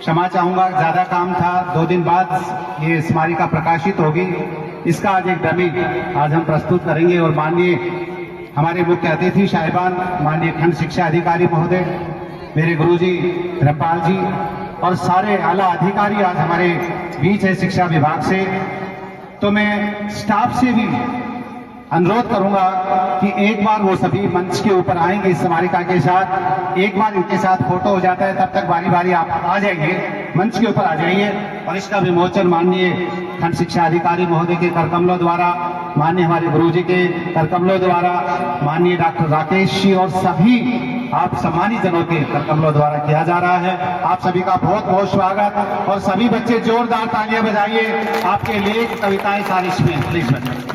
क्षमा चाहूंगा, ज्यादा काम था। 2 दिन बाद ये स्मारिका प्रकाशित होगी। इसका आज एक डमी आज हम प्रस्तुत करेंगे और माननीय हमारे मुख्य अतिथि साहिबान, माननीय खंड शिक्षा अधिकारी महोदय, मेरे गुरुजी धर्मपाल जी और सारे आला अधिकारी आज हमारे बीच है शिक्षा विभाग से। तो मैं स्टाफ से भी अनुरोध करूंगा कि एक बार वो सभी मंच के ऊपर आएंगे इस स्मारिका के साथ, एक बार इनके साथ फोटो हो जाता है, तब तक बारी बारी आप आ जाइए, मंच के ऊपर आ जाइए और इसका विमोचन माननीय खंड शिक्षा अधिकारी महोदय के करकमलों द्वारा, माननीय हमारे गुरुजी के करकमलों द्वारा, माननीय डॉक्टर राकेश जी और सभी आप सम्मानित जनों के करकमलों द्वारा किया जा रहा है। आप सभी का बहुत बहुत स्वागत और सभी बच्चे जोरदार तालियां बजाइए आपके लिए कविताएं सारिश में प्लीज बजाइए।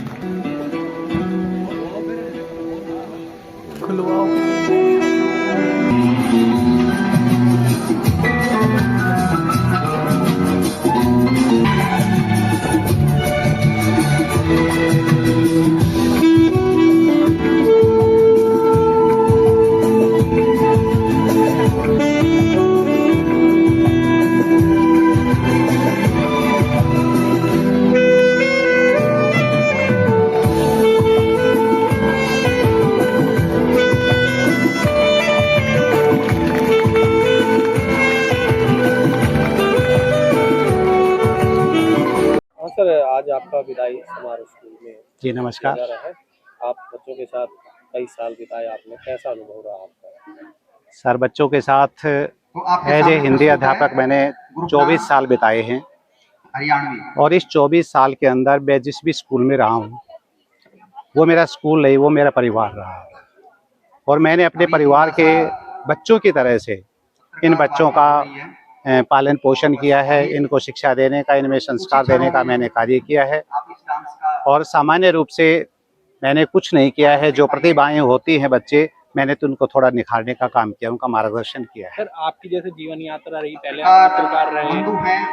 सर, आज आपका विदाई समारोह स्कूल में जी नमस्कार। है। आप बच्चों के साथ कई साल बिताए आपने, कैसा अनुभव रहा आपका? सर, बच्चों के साथ एज ए हिंदी अध्यापक मैंने 24 साल बिताए हैं और इस 24 साल के अंदर मैं जिस भी स्कूल में रहा हूँ वो मेरा स्कूल नहीं, वो मेरा परिवार रहा और मैंने अपने परिवार के बच्चों की तरह से इन बच्चों का पालन पोषण किया है, इनको शिक्षा देने का, इनमें संस्कार देने का मैंने कार्य किया है और सामान्य रूप से मैंने कुछ नहीं किया है। जो प्रतिभाएं होती हैं बच्चे, मैंने तो उनको थोड़ा निखारने का काम किया, उनका मार्गदर्शन किया है। सर, आपकी जैसे जीवन यात्रा रही, पहले आप पत्रकार रहे,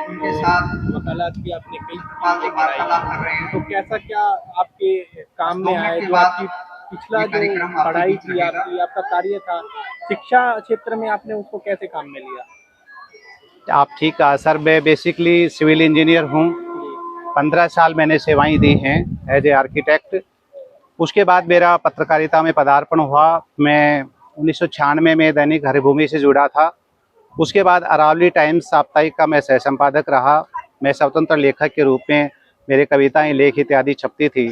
उनके साथ वकालत की आपने कई वार्तालाप कर रहे हैं, तो कैसा क्या आपके काम में आए? जो आपकी पिछला जो पढ़ाई थी आपकी, आपका कार्य था शिक्षा क्षेत्र में, आपने उसको कैसे काम में लिया? आप ठीक कहा सर, मैं बेसिकली सिविल इंजीनियर हूँ। 15 साल मैंने सेवाएं दी हैं एज ए आर्किटेक्ट। उसके बाद मेरा पत्रकारिता में पदार्पण हुआ। मैं 1996 में दैनिक हरिभूमि से जुड़ा था। उसके बाद अरावली टाइम्स साप्ताहिक का मैं सह संपादक रहा। मैं स्वतंत्र लेखक के रूप में मेरी कविताएं, लेख इत्यादि छपती थी।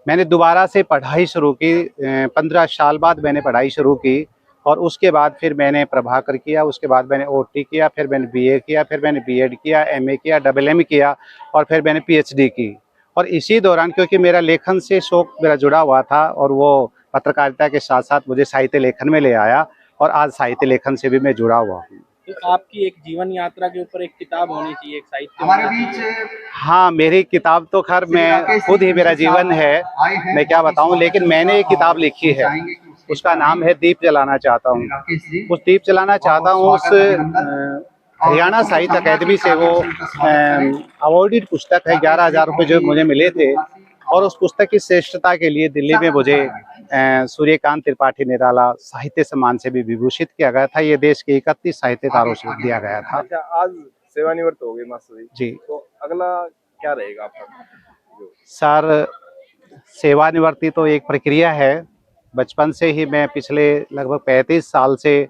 मैंने दोबारा से पढ़ाई शुरू की, 15 साल बाद मैंने पढ़ाई शुरू की और उसके बाद फिर मैंने प्रभाकर किया, उसके बाद मैंने ओटी किया, फिर मैंने बीए किया, फिर मैंने बीएड किया, एमए किया, डबल एम किया और फिर मैंने पीएचडी की। और इसी दौरान क्योंकि मेरा लेखन से शौक मेरा जुड़ा हुआ था और वो पत्रकारिता के साथ साथ मुझे साहित्य लेखन में ले आया और आज साहित्य लेखन से भी मैं जुड़ा हुआ हूँ। तो आपकी एक जीवन यात्रा के ऊपर एक किताब होनी चाहिए, एक साहित्य हमारे बीच। हाँ, मेरी किताब तो खैर मैं खुद ही, मेरा जीवन है, मैं क्या बताऊँ, लेकिन मैंने एक किताब लिखी है, उसका नाम है दीप जलाना चाहता हूँ। उस दीप जलाना चाहता हूँ उस हरियाणा साहित्य अकादमी से वो अवॉर्डेड पुस्तक है। 11,000 रुपये जो मुझे मिले थे और उस पुस्तक की श्रेष्ठता के लिए दिल्ली में मुझे सूर्यकांत त्रिपाठी निराला साहित्य सम्मान से भी विभूषित किया गया था। ये देश के 31 साहित्यकारों से दिया गया था। अच्छा, आज सेवानिवृत्त हो गए मास्टर जी, तो अगला क्या रहेगा आपका? सर, सेवानिवृत्ति तो एक प्रक्रिया है। बचपन से ही मैं पिछले लगभग 35 साल से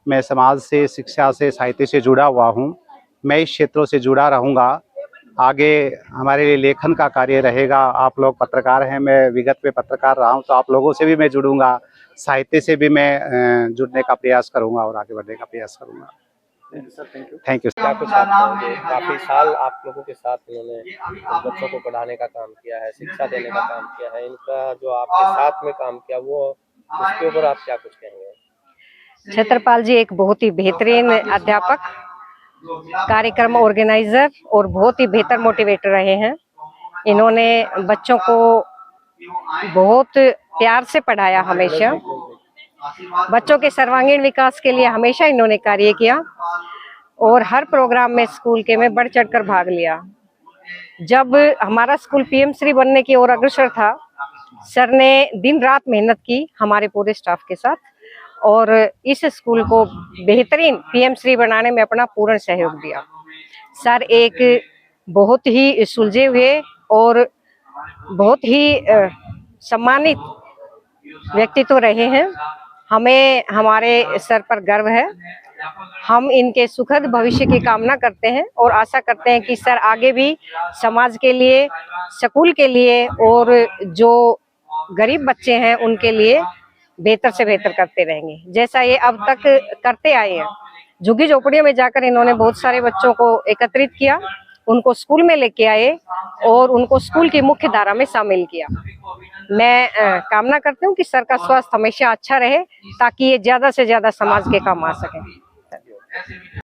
मैं समाज से, शिक्षा से, साहित्य से जुड़ा हुआ हूँ। मैं इस क्षेत्रों से जुड़ा रहूँगा। आगे हमारे लिए लेखन का कार्य रहेगा। आप लोग पत्रकार हैं, मैं विगत में पत्रकार रहा हूँ, तो आप लोगों से भी मैं जुड़ूंगा, साहित्य से भी मैं जुड़ने का प्रयास करूँगा और आगे बढ़ने का प्रयास करूँगा। Sir, thank you. क्या कुछ आप कहोगे? काफी साल आप लोगों के साथ इन्होंने बच्चों को पढ़ाने का काम किया है, शिक्षा देने का काम किया है, इनका जो आपके साथ में काम किया वो, उसके ऊपर आप क्या कुछ कहेंगे? छत्रपाल जी एक बहुत ही बेहतरीन अध्यापक, कार्यक्रम ऑर्गेनाइजर और बहुत ही बेहतर मोटिवेटर रहे हैं। इन्होंने बच्चों को बहुत प्यार से पढ़ाया, हमेशा बच्चों के सर्वांगीण विकास के लिए हमेशा इन्होंने कार्य किया और हर प्रोग्राम में स्कूल के में बढ़ चढ़कर भाग लिया। जब हमारा स्कूल पीएम श्री बनने की ओर अग्रसर था, सर ने दिन रात मेहनत की हमारे पूरे स्टाफ के साथ और इस स्कूल को बेहतरीन पीएम श्री बनाने में अपना पूर्ण सहयोग दिया। सर एक बहुत ही सुलझे हुए और बहुत ही सम्मानित व्यक्तित्व रहे हैं। हमें हमारे सर पर गर्व है। हम इनके सुखद भविष्य की कामना करते हैं और आशा करते हैं कि सर आगे भी समाज के लिए, स्कूल के लिए और जो गरीब बच्चे हैं उनके लिए बेहतर से बेहतर करते रहेंगे, जैसा ये अब तक करते आए हैं। झुग्गी झोपड़ियों में जाकर इन्होंने बहुत सारे बच्चों को एकत्रित किया, उनको स्कूल में लेके आए और उनको स्कूल की मुख्य धारा में शामिल किया। मैं कामना करती हूँ कि सर का स्वास्थ्य हमेशा अच्छा रहे ताकि ये ज्यादा से ज्यादा समाज के काम आ सके।